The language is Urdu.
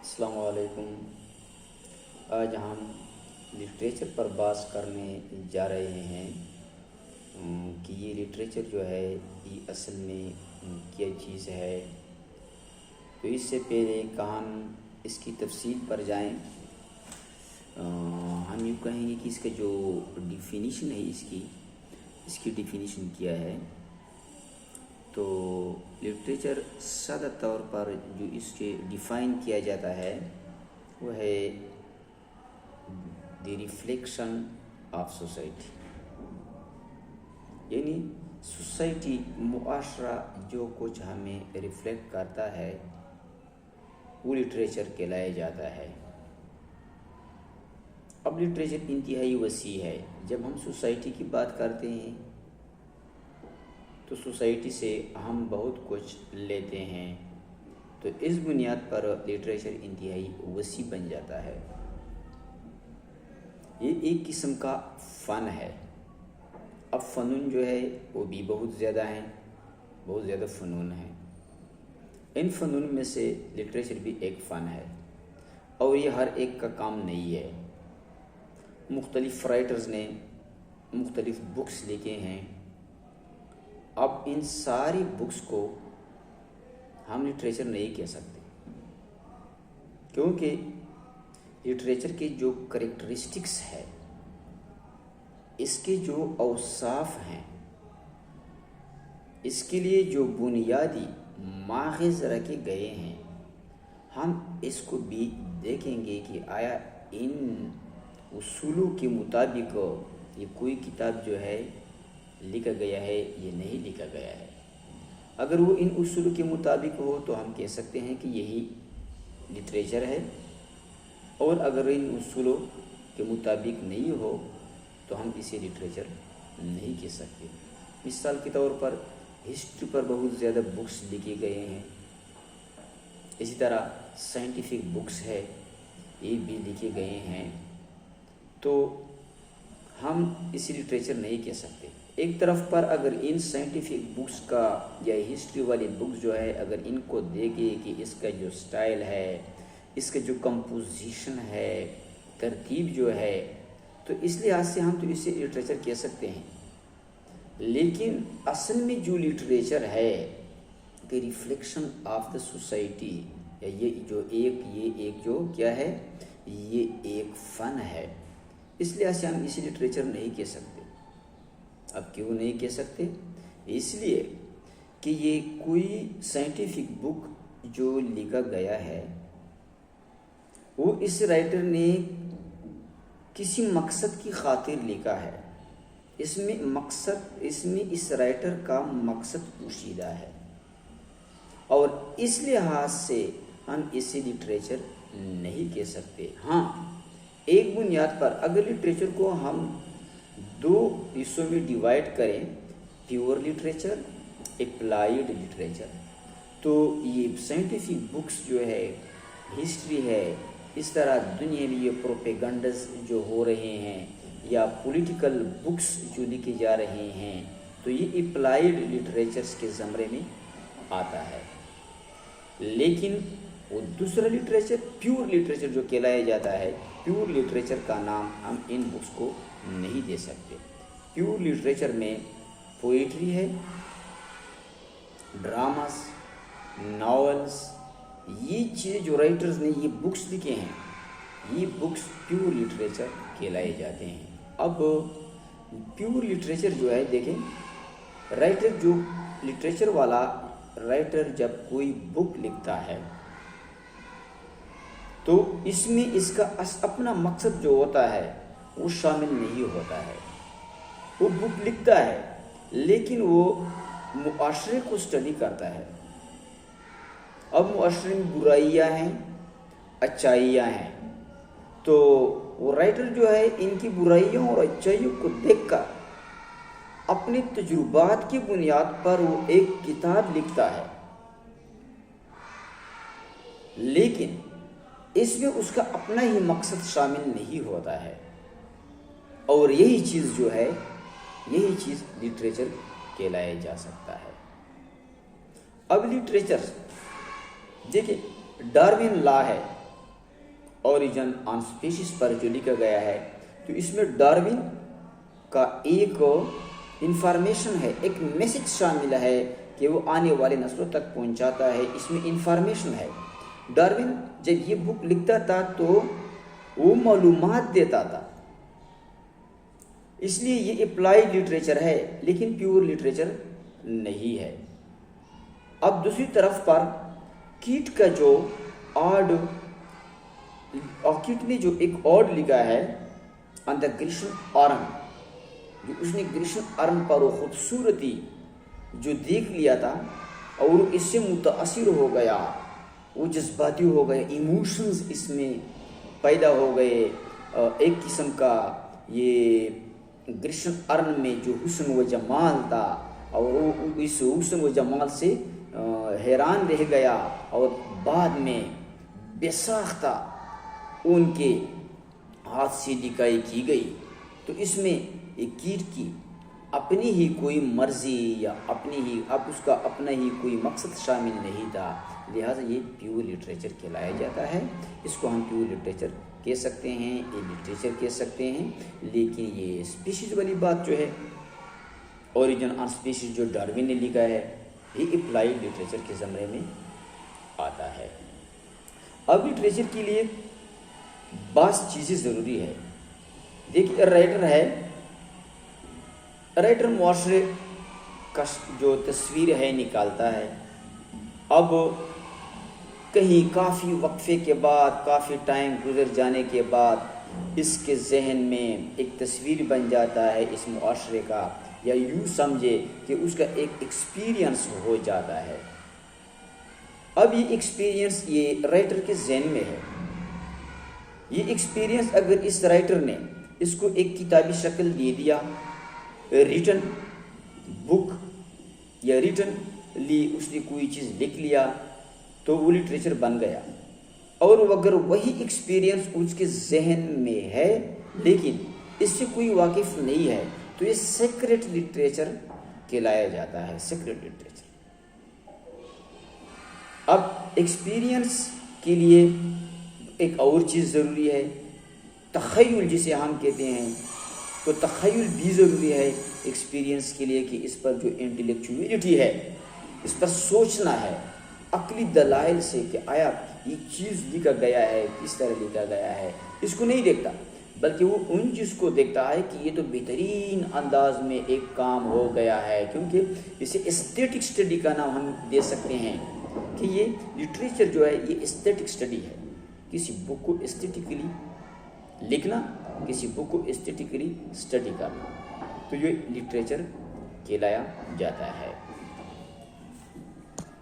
السلام علیکم۔ آج ہم لٹریچر پر بات کرنے جا رہے ہیں کہ یہ لٹریچر جو ہے یہ اصل میں کیا چیز ہے۔ تو اس سے پہلے کہ ہم اس کی تفصیل پر جائیں، ہم یوں کہیں گے کہ اس کا جو ڈیفینیشن ہے اس کی ڈیفینیشن کیا ہے۔ تو لٹریچر سادہ طور پر جو اس کے ڈیفائن کیا جاتا ہے وہ ہے دی ریفلیکشن آف سوسائٹی، یعنی سوسائٹی، معاشرہ جو کچھ ہمیں ریفلیکٹ کرتا ہے وہ لٹریچر کہلایا جاتا ہے۔ اب لٹریچر انتہائی وسیع ہے۔ جب ہم سوسائٹی کی بات کرتے ہیں تو سوسائٹی سے ہم بہت کچھ لیتے ہیں، تو اس بنیاد پر لٹریچر انتہائی وسیع بن جاتا ہے۔ یہ ایک قسم کا فن ہے۔ اب فنون جو ہے وہ بھی بہت زیادہ ہیں، بہت زیادہ فنون ہیں۔ ان فنون میں سے لٹریچر بھی ایک فن ہے، اور یہ ہر ایک کا کام نہیں ہے۔ مختلف رائٹرز نے مختلف بکس لکھے ہیں۔ اب ان ساری بکس کو ہم لٹریچر نہیں کہہ سکتے، کیونکہ لٹریچر کے جو کریکٹرسٹکس ہے، اس کے جو اوصاف ہیں، اس کے لیے جو بنیادی ماخذ رکھے گئے ہیں، ہم اس کو بھی دیکھیں گے کہ آیا ان اصولوں کے مطابق یہ کوئی کتاب جو ہے لکھا گیا ہے یا نہیں لکھا گیا ہے۔ اگر وہ ان اصولوں کے مطابق ہو تو ہم کہہ سکتے ہیں کہ یہی لٹریچر ہے، اور اگر ان اصولوں کے مطابق نہیں ہو تو ہم اسے لٹریچر نہیں کہہ سکتے۔ مثال کے طور پر ہسٹری پر بہت زیادہ بکس لکھے گئے ہیں، اسی طرح سائنٹیفک بکس ہے، یہ بھی لکھے گئے ہیں، تو ہم اسے لٹریچر نہیں کہہ سکتے۔ ایک طرف پر اگر ان سائنٹیفک بکس کا یا ہسٹری والی بکس جو ہے اگر ان کو دیکھے کہ اس کا جو سٹائل ہے، اس کا جو کمپوزیشن ہے، ترتیب جو ہے، تو اس لحاظ سے ہم تو اسے لٹریچر کہہ سکتے ہیں۔ لیکن اصل میں جو لٹریچر ہے کہ ریفلیکشن آف دا سوسائٹی، یہ ایک جو کیا ہے، یہ ایک فن ہے۔ اس لحاظ سے ہم اسے لٹریچر نہیں کہہ سکتے۔ اب کیوں نہیں کہہ سکتے؟ اس لیے کہ یہ کوئی سائنٹیفک بک جو لکھا گیا ہے وہ اس رائٹر نے کسی مقصد کی خاطر لکھا ہے۔ اس میں اس رائٹر کا مقصد پوشیدہ ہے، اور اس لحاظ سے ہم اسے لٹریچر نہیں کہہ سکتے۔ ہاں، ایک بنیاد پر اگر لٹریچر کو ہم دو حصوں میں ڈیوائڈ کریں، پیور لٹریچر، اپلائیڈ لٹریچر، تو یہ سائنٹیفک بکس جو ہے، ہسٹری ہے، اس طرح دنیا میں یہ پروپیگنڈز جو ہو رہے ہیں یا پولیٹیکل بکس جو لکھے جا رہے ہیں، تو یہ اپلائیڈ لٹریچرز کے زمرے میں آتا ہے۔ لیکن وہ دوسرا لٹریچر، پیور لٹریچر جو کہلایا جاتا ہے، پیور لٹریچر کا نام ہم ان بکس کو نہیں دے سکتے۔ پیور لٹریچر میں پوئٹری ہے، ڈراماز، ناولز، یہ چیزیں جو رائٹرز نے یہ بکس لکھے ہیں، یہ بکس پیور لٹریچر کہلائے جاتے ہیں۔ اب پیور لٹریچر جو ہے، دیکھیں، رائٹر جو لٹریچر والا رائٹر جب کوئی بک لکھتا ہے تو اس میں اس کا اپنا مقصد جو ہوتا ہے وہ شامل نہیں ہوتا ہے۔ وہ بک لکھتا ہے لیکن وہ معاشرے کو اسٹڈی کرتا ہے۔ اب معاشرے میں برائیاں ہیں، اچھائیاں ہیں، تو وہ رائٹر جو ہے ان کی برائیوں اور اچھائیوں کو دیکھ کر اپنے تجربات کی بنیاد پر وہ ایک کتاب لکھتا ہے، لیکن اس میں اس کا اپنا ہی مقصد شامل نہیں ہوتا ہے، اور یہی چیز جو ہے، یہی چیز لٹریچر کہلایا جا سکتا ہے۔ اب لٹریچر دیکھیں، ڈارون لا ہے اوریجن آن اسپیشیز پر جو لکھا گیا ہے، تو اس میں ڈارون کا ایک انفارمیشن ہے، ایک میسج شامل ہے کہ وہ آنے والے نسلوں تک پہنچاتا ہے، اس میں انفارمیشن ہے۔ ڈارون جب یہ بک لکھتا تھا تو وہ معلومات دیتا تھا، اس لیے یہ اپلائیڈ لٹریچر ہے لیکن پیور لٹریچر نہیں ہے۔ اب دوسری طرف پر کیٹ کا جو کیٹ نے جو ایک آڈ لکھا ہے آن دا گریشن آرم، جو اس نے گریشن آرم پر وہ خوبصورتی جو دیکھ لیا تھا اور اس سے متاثر ہو گیا، وہ جذباتی ہو گئے، ایموشنز اس میں پیدا ہو گئے، ایک قسم کا یہ گریشن ارن میں جو حسن و جمال تھا، اور وہ اس حسن و جمال سے حیران رہ گیا، اور بعد میں بے ساختہ ان کے ہاتھ سے لکھائی کی گئی۔ تو اس میں ایک کیٹ کی اپنی ہی کوئی مرضی یا اس کا اپنا ہی کوئی مقصد شامل نہیں تھا، لہٰذا یہ پیور لٹریچر کہلایا جاتا ہے۔ اس کو ہم پیور لٹریچر کہہ سکتے ہیں، یہ لٹریچر کہہ سکتے ہیں، لیکن یہ اسپیشیز والی بات جو ہے، اوریجن آن اسپیشیز جو ڈارون نے لکھا ہے، یہ اپلائیڈ لٹریچر کے زمرے میں آتا ہے۔ اب لٹریچر کے لیے بعض چیزیں ضروری ہے۔ دیکھیے رائٹر معاشرے کا جو تصویر ہے نکالتا ہے، اب کہیں کافی وقفے کے بعد، کافی ٹائم گزر جانے کے بعد اس کے ذہن میں ایک تصویر بن جاتا ہے اس معاشرے کا، یا یوں سمجھے کہ اس کا ایک ایکسپیرینس ہو جاتا ہے۔ اب یہ ایکسپیرینس یہ رائٹر کے ذہن میں ہے، یہ ایکسپیرینس اگر اس رائٹر نے اس کو ایک کتابی شکل دے دیا، ریٹن بک یا ریٹنلی اس نے کوئی چیز لکھ لیا، تو وہ لٹریچر بن گیا۔ اور اگر وہی ایکسپیرینس اس کے ذہن میں ہے لیکن اس سے کوئی واقف نہیں ہے، تو یہ سیکریٹ لٹریچر کہلایا جاتا ہے، سیکریٹ لٹریچر۔ اب ایکسپیرینس کے لیے ایک اور چیز ضروری ہے، تخیل جسے ہم کہتے ہیں، تو تخیل بھی ضروری ہے ایکسپیرینس کے لیے، کہ اس پر جو انٹلیکچویلٹی ہے، اس پر سوچنا ہے عقلی دلائل سے کہ آیا یہ چیز لکھا گیا ہے، کس طرح لکھا گیا ہے، اس کو نہیں دیکھتا، بلکہ وہ ان چیز کو دیکھتا ہے کہ یہ تو بہترین انداز میں ایک کام ہو گیا ہے، کیونکہ اسے ایسٹیٹک اسٹڈی کا نام ہم دے سکتے ہیں، کہ یہ لٹریچر جو ہے یہ ایسٹیٹک اسٹڈی ہے، کسی بک کو ایسٹیٹکلی لکھنا، کسی بک کو ایسٹیٹکلی اسٹڈی کرنا، تو یہ لٹریچر کہلایا جاتا ہے۔